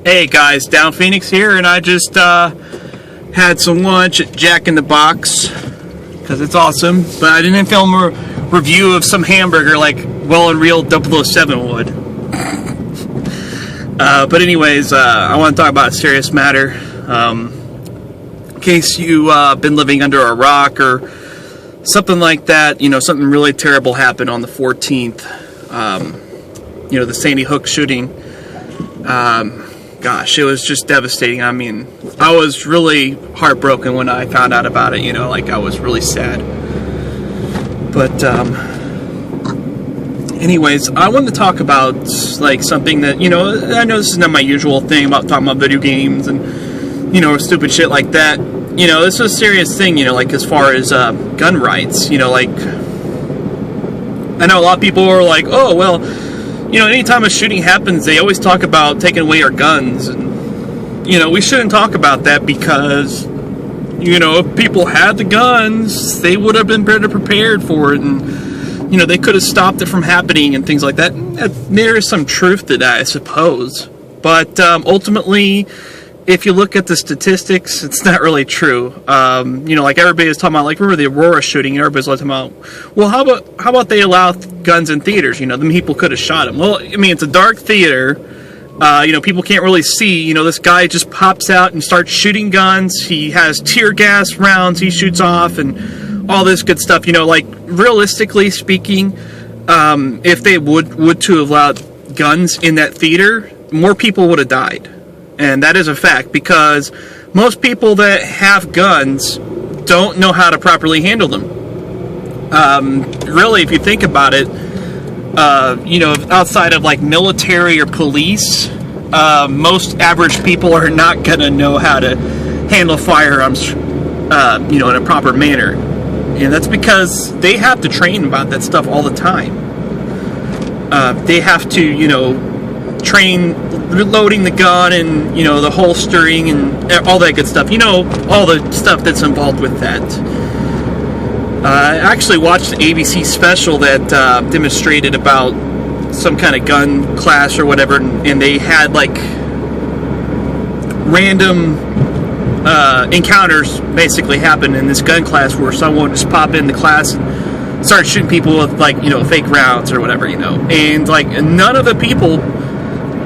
Hey guys, Down Phoenix here, and I just had some lunch at Jack in the Box because it's awesome. But I didn't film a review of some hamburger like Well and Real 007 would. But anyways, I want to talk about a serious matter. In case you've been living under a rock or something like that, you know, something really terrible happened on the 14th. You know, the Sandy Hook shooting. Gosh, it was just devastating. I mean, I was really heartbroken when I found out about it, you know, like I was really sad. But, anyways, I wanted to talk about, like, something that, you know, I know this is not my usual thing about talking about video games and, you know, stupid shit like that. You know, this is a serious thing, you know, like, as far as, gun rights, you know, like, I know a lot of people are like, oh, well, you know, anytime a shooting happens, they always talk about taking away our guns. And, you know, we shouldn't talk about that because, you know, if people had the guns, they would have been better prepared for it. And, you know, they could have stopped it from happening and things like that. There is some truth to that, I suppose. But ultimately, if you look at the statistics, it's not really true. You know, like everybody is talking about, like, remember the Aurora shooting, and everybody's talking about, well, how about they allow guns in theaters? You know, the people could have shot them. Well, I mean, it's a dark theater. You know, people can't really see. You know, this guy just pops out and starts shooting guns. He has tear gas rounds he shoots off and all this good stuff. You know, like, realistically speaking, if they would to have allowed guns in that theater, more people would have died. And that is a fact, because most people that have guns don't know how to properly handle them. Really, if you think about it, you know, outside of like military or police, most average people are not going to know how to handle firearms, you know, in a proper manner. And that's because they have to train about that stuff all the time. They have to, you know, train reloading the gun and, you know, the holstering and all that good stuff. You know, all the stuff that's involved with that. I actually watched an ABC special that demonstrated about some kind of gun class or whatever, and they had like random encounters basically happen in this gun class where someone would just pop in the class and start shooting people with, like, you know, fake rounds or whatever, you know. And like none of the people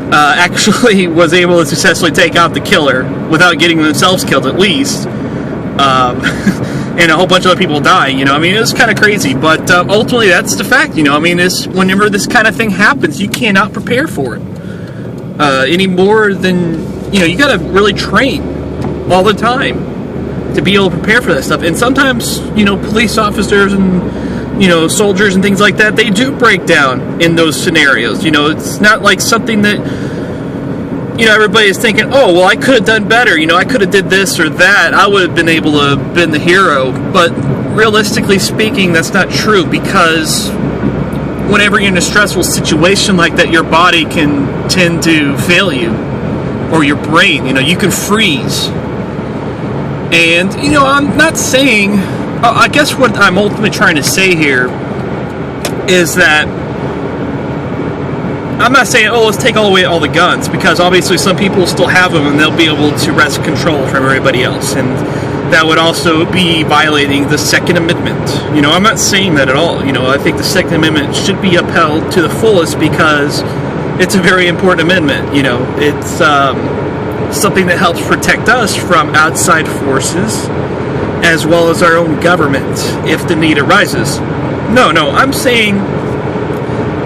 actually was able to successfully take out the killer without getting themselves killed, at least. And a whole bunch of other people die, you know. I mean, it was kind of crazy, but ultimately that's the fact, you know. I mean, whenever this kind of thing happens, you cannot prepare for it any more than, you know, you got to really train all the time to be able to prepare for that stuff. And sometimes, you know, police officers and, you know, soldiers and things like that, they do break down in those scenarios. You know, it's not like something that, you know, everybody is thinking, oh, well, I could have done better. You know, I could have did this or that. I would have been able to have been the hero. But realistically speaking, that's not true, because whenever you're in a stressful situation like that, your body can tend to fail you, or your brain, you know, you can freeze. And, you know, I'm not saying, I guess what I'm ultimately trying to say here is that I'm not saying, oh, let's take away all the guns, because obviously some people still have them and they'll be able to wrest control from everybody else, and that would also be violating the Second Amendment. You know, I'm not saying that at all. You know, I think the Second Amendment should be upheld to the fullest because it's a very important amendment. You know, it's something that helps protect us from outside forces as well as our own government if the need arises. No, I'm saying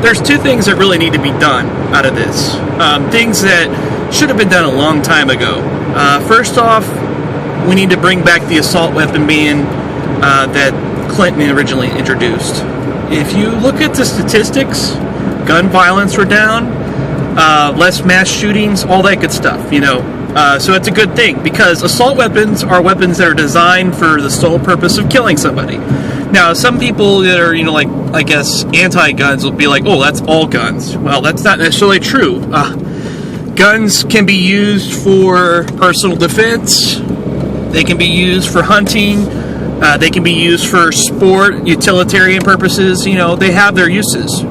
there's two things that really need to be done out of this. Things that should have been done a long time ago. First off, we need to bring back the assault weapon ban that Clinton originally introduced. If you look at the statistics, gun violence were down, less mass shootings, all that good stuff, you know. So it's a good thing, because assault weapons are weapons that are designed for the sole purpose of killing somebody. Now, some people that are, you know, like, I guess, anti-guns will be like, oh, that's all guns. Well, that's not necessarily true. Guns can be used for personal defense. They can be used for hunting. They can be used for sport, utilitarian purposes. You know, they have their uses.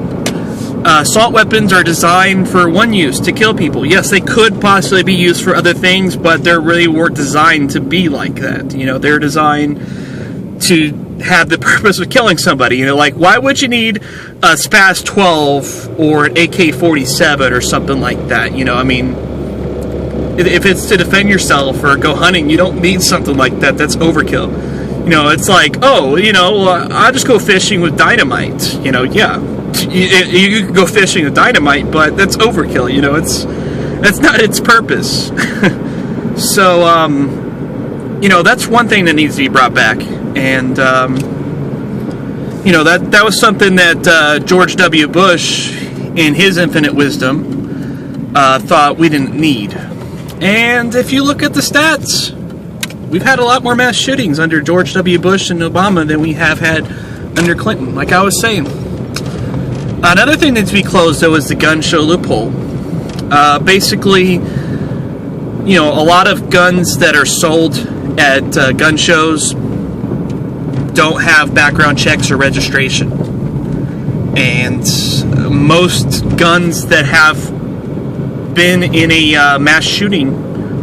assault weapons are designed for one use, to kill people. Yes, they could possibly be used for other things, but they really weren't designed to be like that. You know, they're designed to have the purpose of killing somebody. You know, like, why would you need a SPAS 12 or an AK-47 or something like that? You know, I mean, if it's to defend yourself or go hunting, you don't need something like that. That's overkill. You know, it's like, oh, you know, I'll just go fishing with dynamite. You know, yeah, you can go fishing with dynamite, but that's overkill. You know, that's not its purpose. So, you know, that's one thing that needs to be brought back. And, you know, that was something that George W. Bush, in his infinite wisdom, thought we didn't need. And if you look at the stats, we've had a lot more mass shootings under George W. Bush and Obama than we have had under Clinton, like I was saying. Another thing that needs to be closed, though, is the gun show loophole. Basically, you know, a lot of guns that are sold at gun shows don't have background checks or registration. And most guns that have been in a mass shooting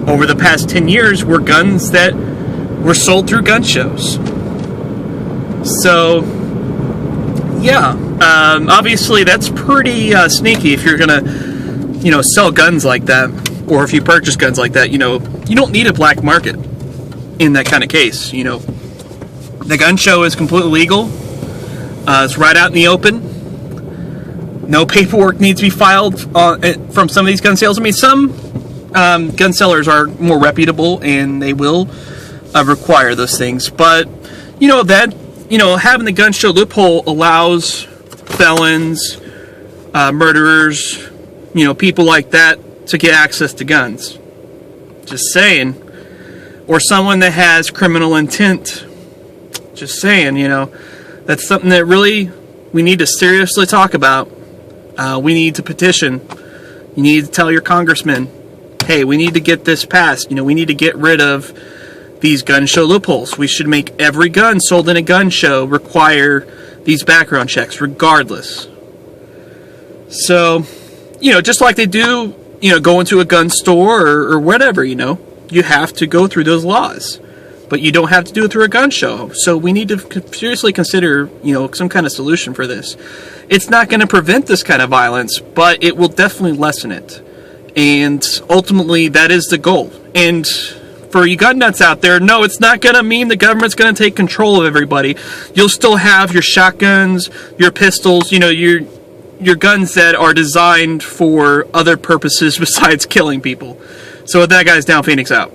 over the past 10 years were guns that were sold through gun shows. So, yeah, obviously that's pretty sneaky if you're gonna, you know, sell guns like that, or if you purchase guns like that. You know, you don't need a black market in that kind of case. You know, the gun show is completely legal. It's right out in the open. No paperwork needs to be filed from some of these gun sales. I mean, some gun sellers are more reputable and they will require those things. But, you know, that, you know, having the gun show loophole allows felons, murderers, you know, people like that to get access to guns. Just saying. Or someone that has criminal intent. Just saying, you know. That's something that really we need to seriously talk about. We need to petition. You need to tell your congressman, hey, we need to get this passed. You know, we need to get rid of these gun show loopholes. We should make every gun sold in a gun show require these background checks, regardless. So, you know, just like they do, you know, go into a gun store or whatever, you know, you have to go through those laws. But you don't have to do it through a gun show. So we need to seriously consider, you know, some kind of solution for this. It's not going to prevent this kind of violence, but it will definitely lessen it. And ultimately, that is the goal. And for you gun nuts out there, no, it's not going to mean the government's going to take control of everybody. You'll still have your shotguns, your pistols, you know, your guns that are designed for other purposes besides killing people. So with that, guys, Down Phoenix out.